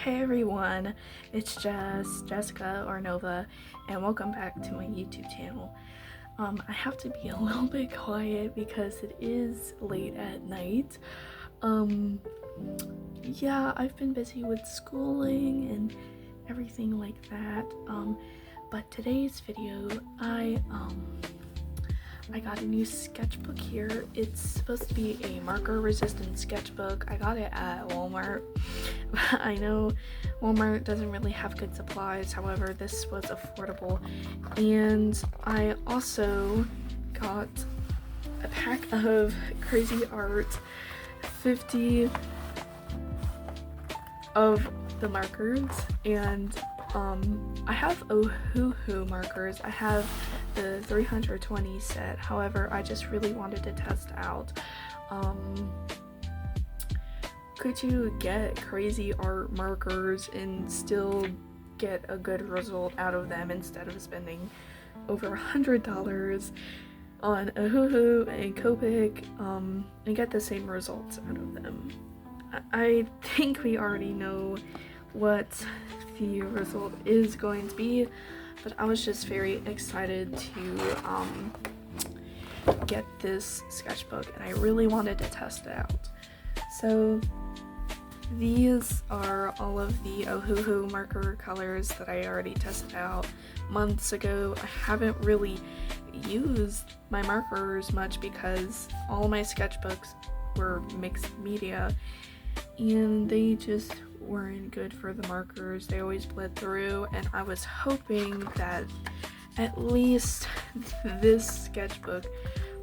Hey everyone, it's Jessica or Nova, and welcome back to my YouTube channel. I have to be a little bit quiet because it is late at night. Yeah, I've been busy with schooling and everything like that. But today's video, I got a new sketchbook here. It's supposed to be a marker resistant sketchbook. I got it at Walmart. I know Walmart doesn't really have good supplies, however this was affordable. And I also got a pack of Cra-Z art, 50 of the markers, and I have Ohuhu markers. I have the 320 set, however I just really wanted to test out could you get Cra-Z art markers and still get a good result out of them instead of spending over $100 on Ohuhu and Copic and get the same results out of them. I think we already know what the result is going to be, but I was just very excited to get this sketchbook and I really wanted to test it out. So these are all of the Ohuhu marker colors that I already tested out months ago. I haven't really used my markers much because all my sketchbooks were mixed media and they just weren't good for the markers. They always bled through, and I was hoping that at least this sketchbook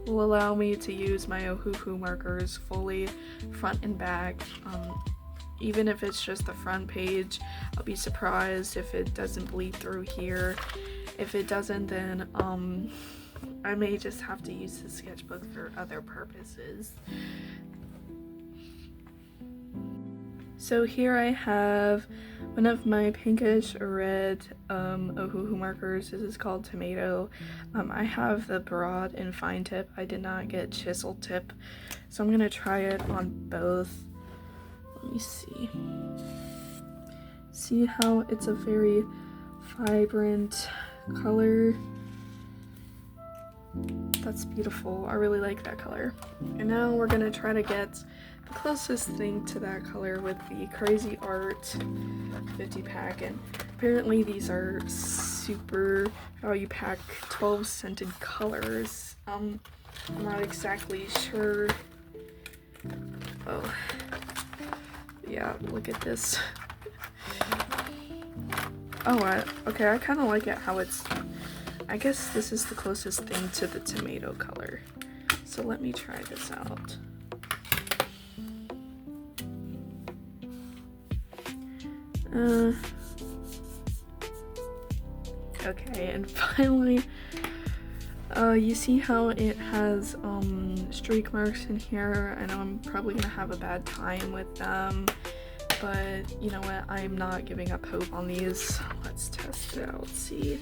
will allow me to use my Ohuhu markers fully, front and back. Even if it's just the front page, I'll be surprised if it doesn't bleed through here. If it doesn't, then I may just have to use the sketchbook for other purposes. So here I have one of my pinkish red Ohuhu markers. This is called Tomato. I have the broad and fine tip. I did not get chisel tip, so I'm gonna try it on both. Let me see. See how it's a very vibrant color? That's beautiful. I really like that color. And now we're gonna try to get the closest thing to that color with the Cra-Z art 50 pack, and apparently these are super value pack 12 scented colors. I'm not exactly sure. Oh yeah, look at this. Oh, okay, I kind of like it how it's, I guess this is the closest thing to the tomato color. So let me try this out. Okay, and finally, you see how it has streak marks in here. I know I'm probably gonna have a bad time with them, but you know what, I'm not giving up hope on these. Let's test it out, see.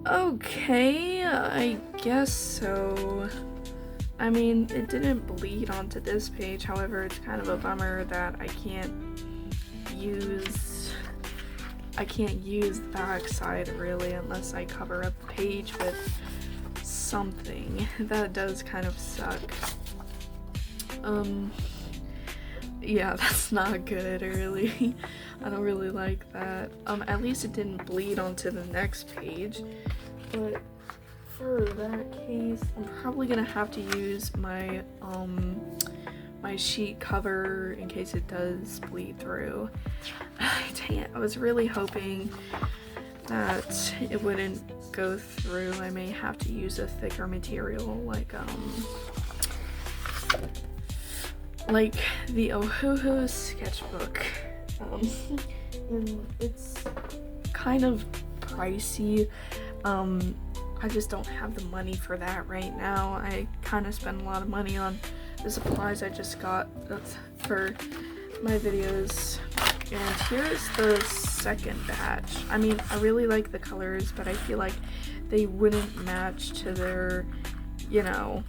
Okay, I guess so. I mean, it didn't bleed onto this page, however it's kind of a bummer that I can't use the back side really unless I cover up the page with something. That does kind of suck. Yeah, that's not good really. I don't really like that. At least it didn't bleed onto the next page, but for that case I'm probably gonna have to use my my sheet cover in case it does bleed through. Dang it, I was really hoping that it wouldn't go through. I may have to use a thicker material like the Ohuhu sketchbook. And it's kind of pricey. I just don't have the money for that right now. I kind of spend a lot of money on the supplies I just got for my videos. And here's the second batch. I mean, I really like the colors, but I feel like they wouldn't match to their, you know.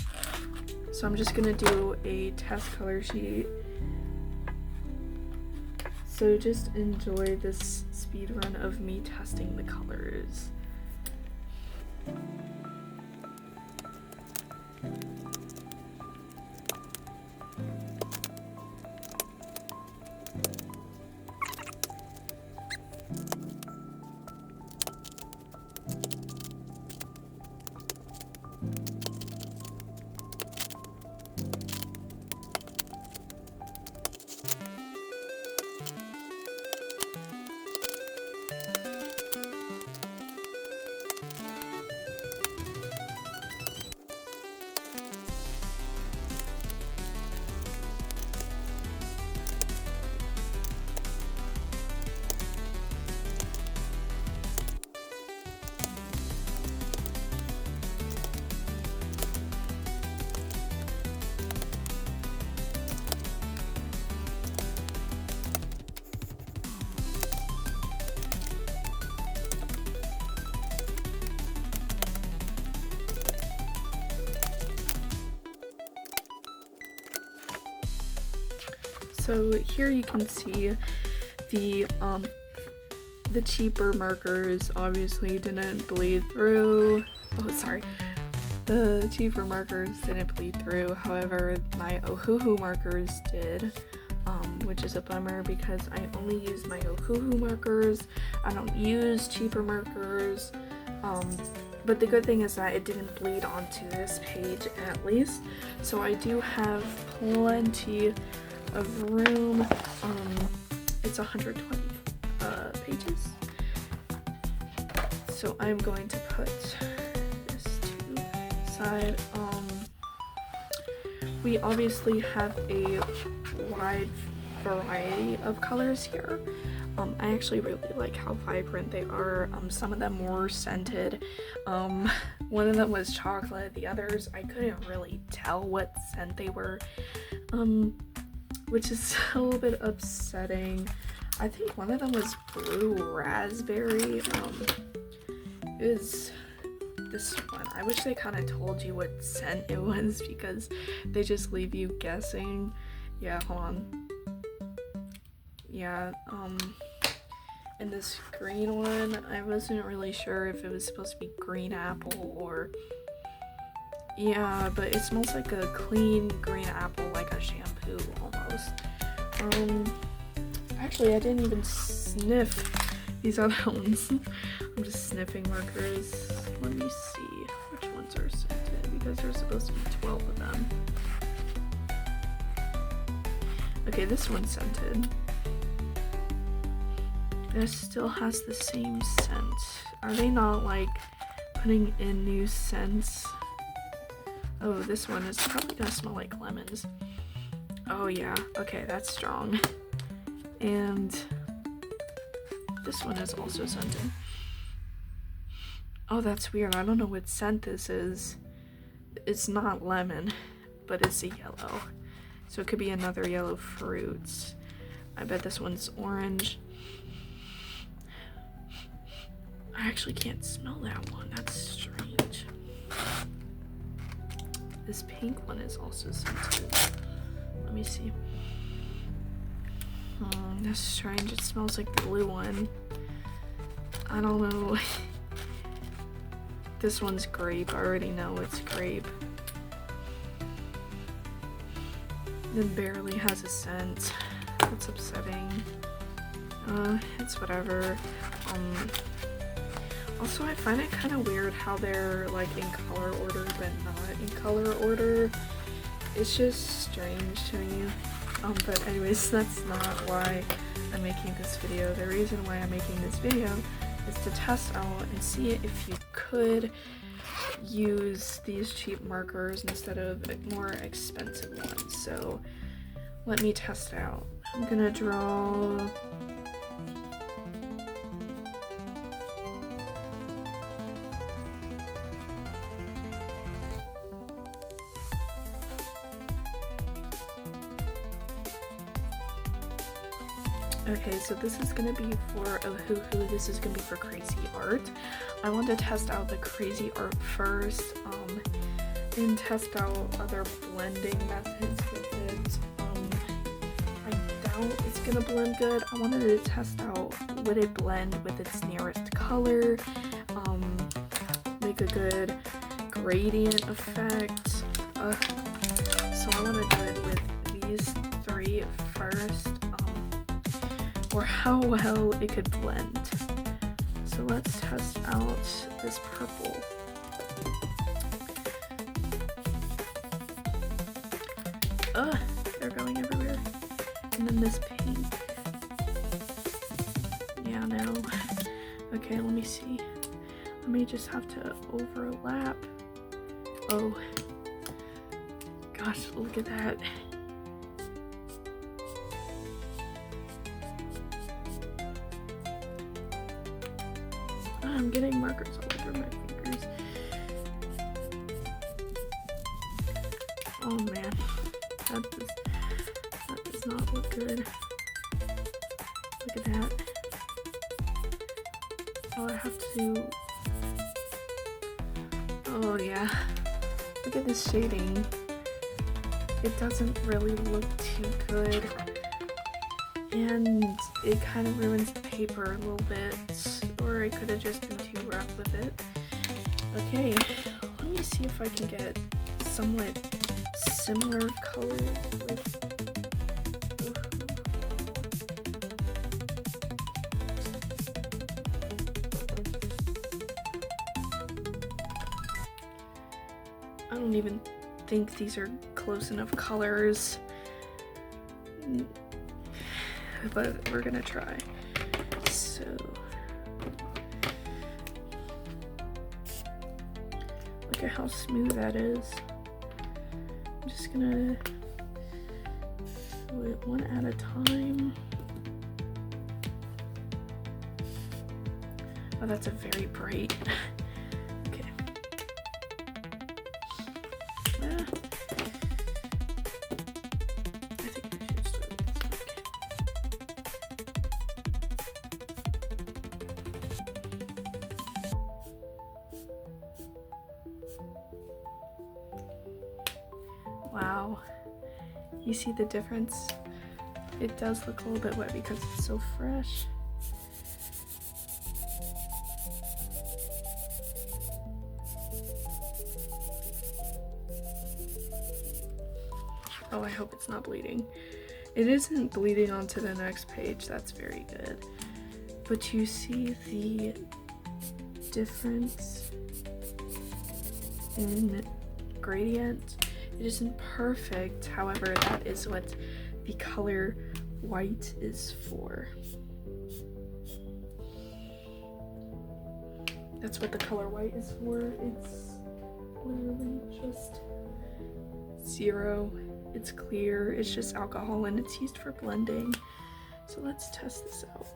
So I'm just gonna do a test color sheet. So just enjoy this speed run of me testing the colors. So here you can see the cheaper markers obviously didn't bleed through. Oh, sorry. The cheaper markers didn't bleed through. However, my Ohuhu markers did, which is a bummer because I only use my Ohuhu markers. I don't use cheaper markers. But the good thing is that it didn't bleed onto this page at least. So I do have plenty of room. It's 120 pages. So I'm going to put this to the side. We obviously have a wide variety of colors here. I actually really like how vibrant they are. Some of them were scented. One of them was chocolate. The others, I couldn't really tell what scent they were, which is a little bit upsetting. I think one of them was blue raspberry. It was this one. I wish they kind of told you what scent it was because they just leave you guessing. Yeah, hold on. Yeah, and this green one, I wasn't really sure if it was supposed to be green apple or... Yeah, but it smells like a clean green apple, like a shampoo almost. Actually, I didn't even sniff these other ones. I'm just sniffing markers. Let me see which ones are scented because there's supposed to be 12 of them. Okay, this one's scented. It still has the same scent. Are they not like putting in new scents? Oh, this one is probably gonna smell like lemons. Oh yeah, okay, that's strong. And this one is also scented. Oh, that's weird. I don't know what scent this is. It's not lemon, but it's a yellow. So it could be another yellow fruit. I bet this one's orange. I actually can't smell that one. That's strange. This pink one is also scented. Let me see. That's strange. It smells like the blue one. I don't know. This one's grape. I already know it's grape. It barely has a scent. That's upsetting. It's whatever. Also, I find it kind of weird how they're like in color order but not in color order. It's just strange to me. But anyways, that's not why I'm making this video. The reason why I'm making this video is to test out and see if you could use these cheap markers instead of more expensive ones. So let me test it out. I'm gonna draw Okay, so this is going to be for Ohuhu, this is going to be for Cra-Z art. I want to test out the Cra-Z art first, and test out other blending methods with it. I now it's gonna blend good. I wanted to test out, would it blend with its nearest color, make a good gradient effect. So I want to do it with these three first, or how well it could blend. So let's test out this purple. They're going everywhere. And then this pink. Yeah, no. Okay, let me see. I may just have to overlap. Oh. Gosh, look at that. I'm getting markers all over my fingers. Oh man, that does not look good. Look at that. Oh, I have to. Oh yeah. Look at this shading. It doesn't really look too good. And it kind of ruins the paper a little bit. Or I could have just been too rough with it. Okay, let me see if I can get somewhat similar colors with I don't even think these are close enough colors, but we're gonna try. So look at how smooth that is. I'm just gonna do it one at a time. Oh, that's a very bright. Okay. I think I should start with this. Wow, you see the difference? It does look a little bit wet because it's so fresh. Oh, I hope it's not bleeding. It isn't bleeding onto the next page, that's very good. But you see the difference in gradient? It isn't perfect, however, that is what the color white is for. That's what the color white is for. It's literally just zero. It's clear, it's just alcohol, and it's used for blending. So let's test this out.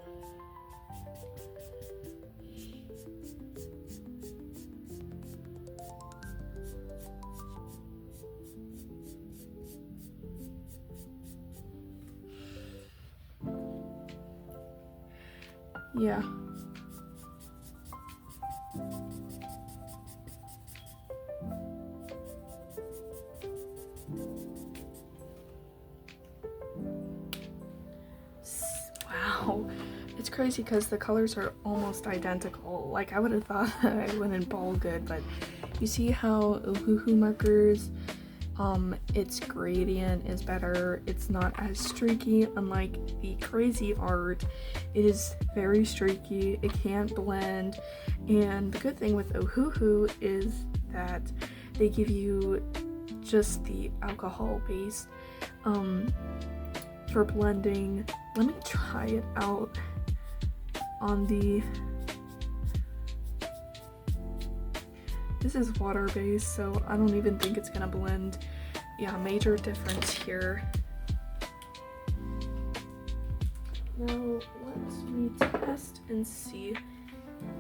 Yeah. Wow, it's crazy because the colors are almost identical. Like, I would have thought I wouldn't ball good, but you see how Ohuhu markers, its gradient is better. It's not as streaky, unlike the Cra-Z art. It is very streaky, it can't blend, and the good thing with Ohuhu is that they give you just the alcohol base for blending. Let me try it out on the, this is water based, so I don't even think it's gonna blend. Yeah, major difference here. Now let me test and see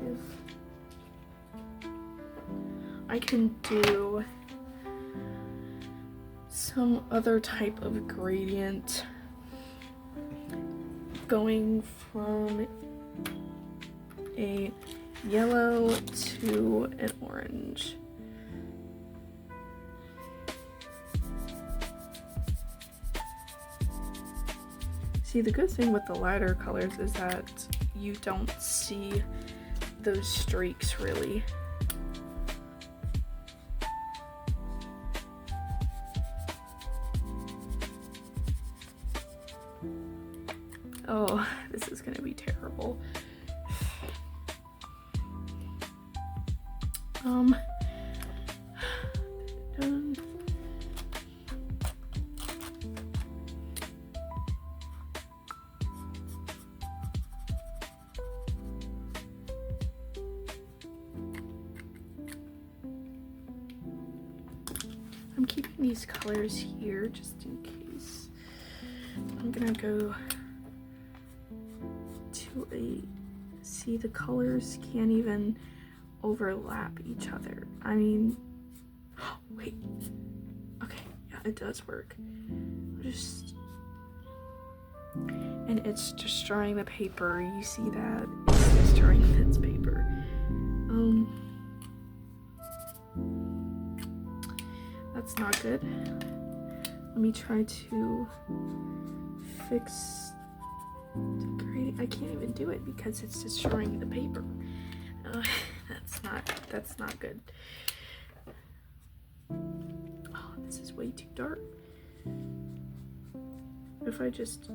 if I can do some other type of gradient, going from a yellow to an orange. See, the good thing with the lighter colors is that you don't see those streaks really. Oh, this is gonna be terrible. I'm keeping these colors here just in case. I'm gonna go to see, the colors can't even overlap each other. I mean, wait, okay, yeah, it does work. And it's destroying the paper. You see that? It's destroying this paper. That's not good. Let me try to fix decorating. I can't even do it because it's destroying the paper. That's not good. Oh, this is way too dark. If I just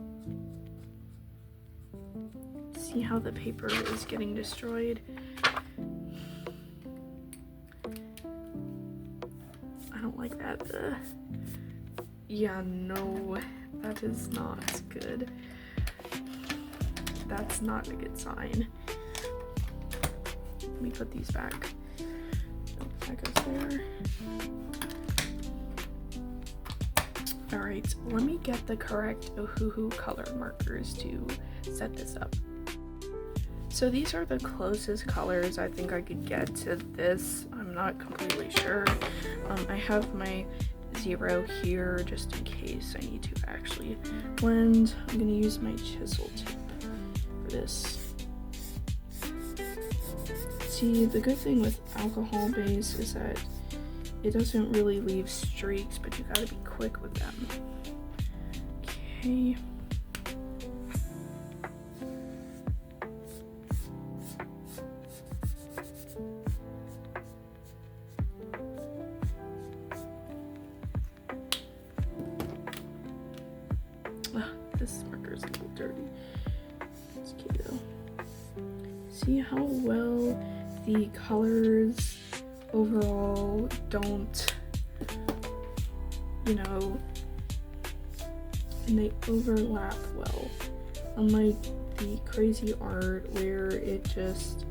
see how the paper is getting destroyed. I don't like that. Yeah, no, that is not good. That's not a good sign. Let me put these back. Oh, that goes there. Alright, let me get the correct Ohuhu color markers to set this up. So these are the closest colors I think I could get to this. I'm not completely sure. I have my 0 here just in case I need to actually blend. I'm gonna use my chisel tip for this. See, the good thing with alcohol base is that it doesn't really leave streaks, but you gotta be quick with them. Okay. This marker is a little dirty. It's okay though. See how well the colors overall don't, you know, and they overlap well. Unlike the crazy art where it just,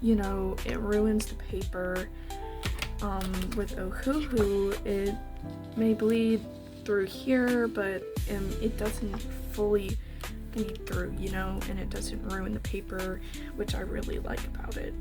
you know, it ruins the paper. With Ohuhu, it may bleed through here, but it doesn't fully bleed through, you know, and it doesn't ruin the paper, which I really like about it.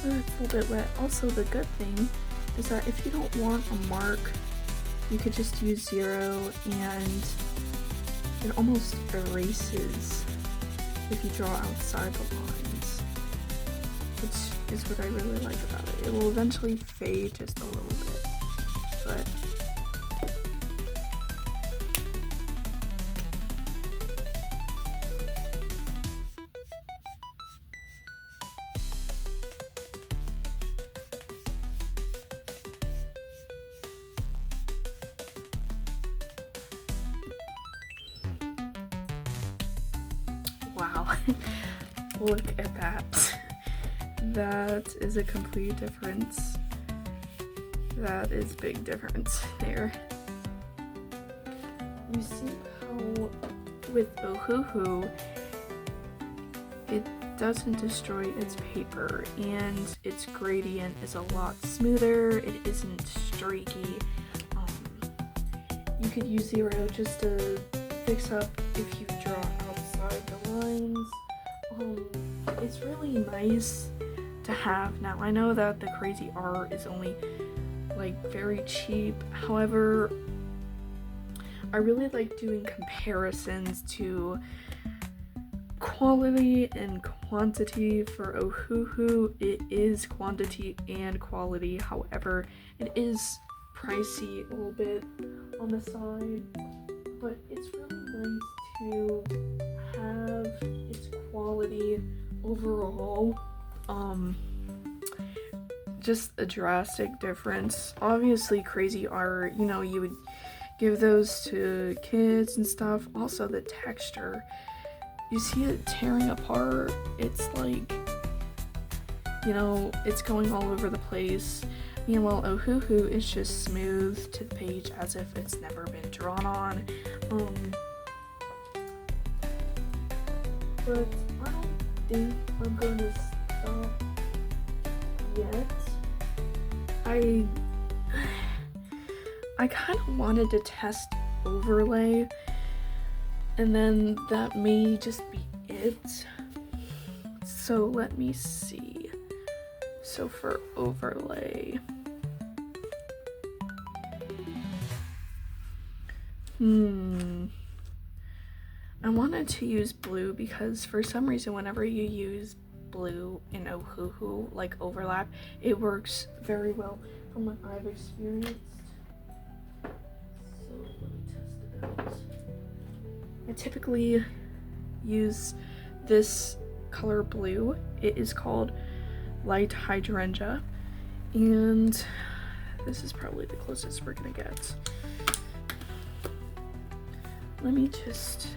It's a little bit wet. Also, the good thing is that if you don't want a mark, you could just use 0 and it almost erases if you draw outside the lines, which is what I really like about it. It will eventually fade just a little bit, but wow, look at that. that is a complete difference. That is big difference there. You see how with Ohuhu, it doesn't destroy its paper and its gradient is a lot smoother. It isn't streaky. You could use zero just to fix up if you draw outside the lines. It's really nice to have. Now I know that the Cra-Z art is only like very cheap. However, I really like doing comparisons to quality and quantity. For Ohuhu, it is quantity and quality. However, it is pricey a little bit on the side, but it's really nice to have its quality overall. Just a drastic difference. Obviously Cra-Z art, you know, you would give those to kids and stuff. Also the texture, you see it tearing apart. It's like, you know, it's going all over the place. Meanwhile, Ohuhu is just smooth to the page as if it's never been drawn on. But I don't think I'm going to stop yet. I kind of wanted to test overlay, and then that may just be it. So let me see. So for overlay, I wanted to use blue because for some reason whenever you use blue in Ohuhu, like overlap, it works very well from what I've experienced. So let me test it out. I typically use this color blue. It is called light hydrangea, and this is probably the closest we're gonna get. Let me just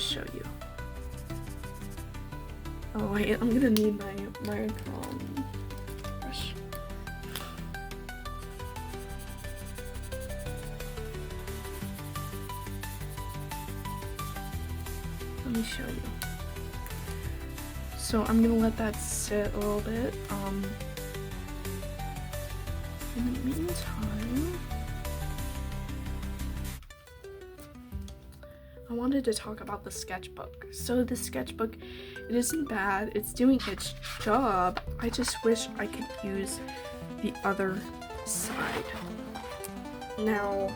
show you. Oh wait, I'm gonna need my brush. Let me show you. So I'm gonna let that sit a little bit. In the meantime, I wanted to talk about the sketchbook. So the sketchbook, it isn't bad. It's doing its job. I just wish I could use the other side. Now,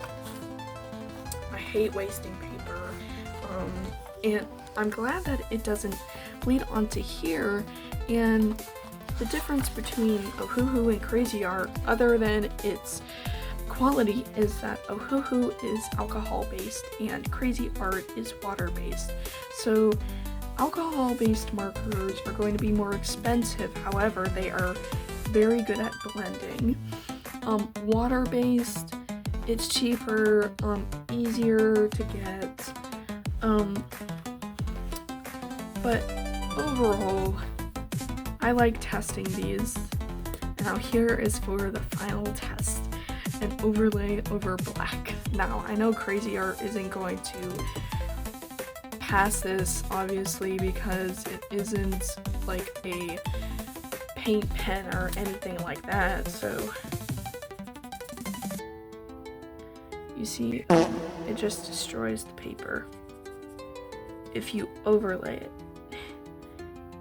I hate wasting paper. And I'm glad that it doesn't bleed onto here. And the difference between Ohuhu and Cra-Z art, other than its quality, is that Ohuhu is alcohol-based and Cra-Z art is water-based. So alcohol-based markers are going to be more expensive. However, they are very good at blending. Water-based, it's cheaper, easier to get. But overall, I like testing these. Now here is for the final test. An overlay over black. Now, I know Cra-Z art isn't going to pass this, obviously, because it isn't like a paint pen or anything like that, so you see, it just destroys the paper if you overlay it.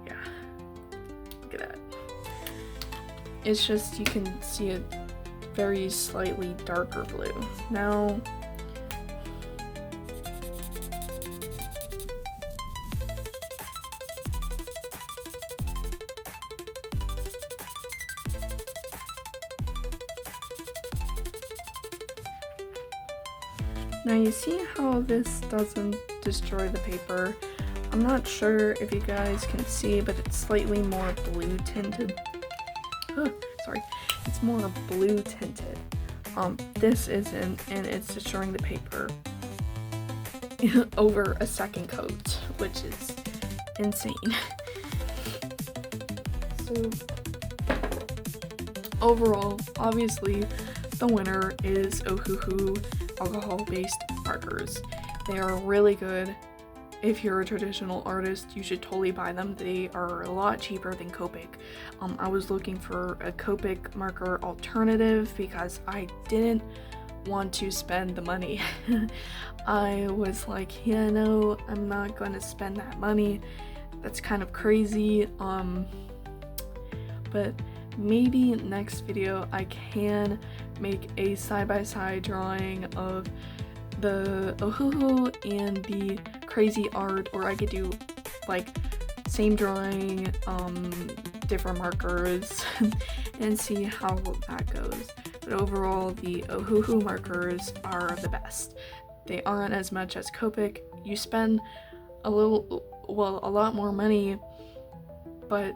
Yeah, look at that. It's just, you can see it very slightly darker blue. Now, you see how this doesn't destroy the paper? I'm not sure if you guys can see, but it's slightly more blue tinted. Sorry. It's more blue tinted. This isn't, and it's destroying the paper over a second coat, which is insane. So overall, obviously, the winner is Ohuhu alcohol-based markers. They are really good. If you're a traditional artist, you should totally buy them. They are a lot cheaper than Copic. I was looking for a Copic marker alternative because I didn't want to spend the money. I was like, yeah, no, I'm not going to spend that money. That's kind of crazy. But maybe next video I can make a side-by-side drawing of the Ohuhu and the Cra-Z art, or I could do like same drawing, different markers and see how that goes. But overall, the Ohuhu markers are the best. They aren't as much as Copic. You spend a lot more money, but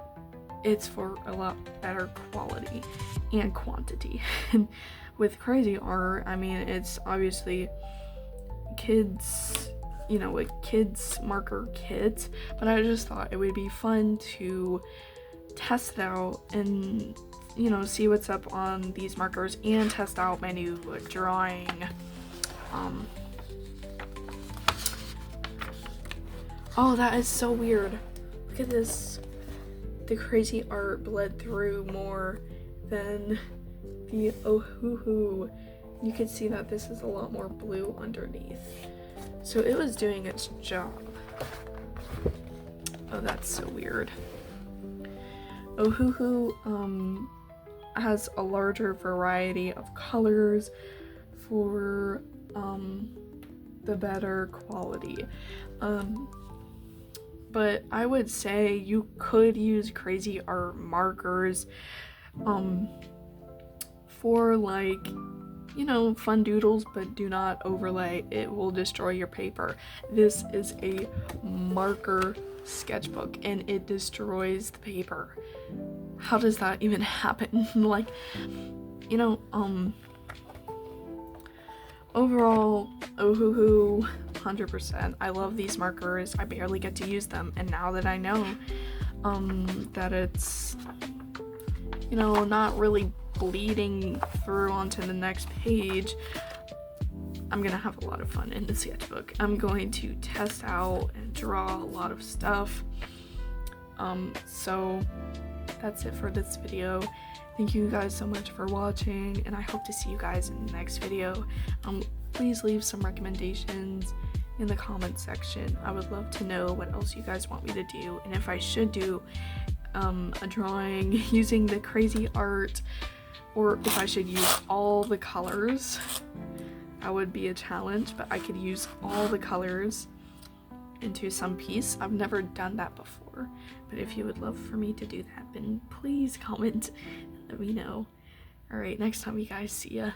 it's for a lot better quality and quantity. With Cra-Z art, I mean, it's obviously kids, you know, a kids marker kit, but I just thought it would be fun to test it out and, you know, see what's up on these markers and test out my new drawing. Oh, that is so weird. Look at this. The Cra-Z art bled through more than the Ohuhu. You can see that this is a lot more blue underneath. So it was doing its job. Oh, that's so weird. Ohuhu has a larger variety of colors for the better quality. But I would say you could use Cra-Z art markers for, like, you know, fun doodles, but do not overlay. It will destroy your paper. This is a marker sketchbook and it destroys the paper. How does that even happen? Like, you know, overall, Ohuhu, 100%. I love these markers. I barely get to use them, and now that I know that it's, you know, not really bleeding through onto the next page, I'm gonna have a lot of fun in the sketchbook. I'm going to test out and draw a lot of stuff. So that's it for this video. Thank you guys so much for watching, and I hope to see you guys in the next video. Please leave some recommendations in the comments section. I would love to know what else you guys want me to do, and if I should do a drawing using the Cra-Z art, or if I should use all the colors. That would be a challenge, but I could use all the colors into some piece. I've never done that before, but if you would love for me to do that, then please comment and let me know. Alright, next time you guys, see ya.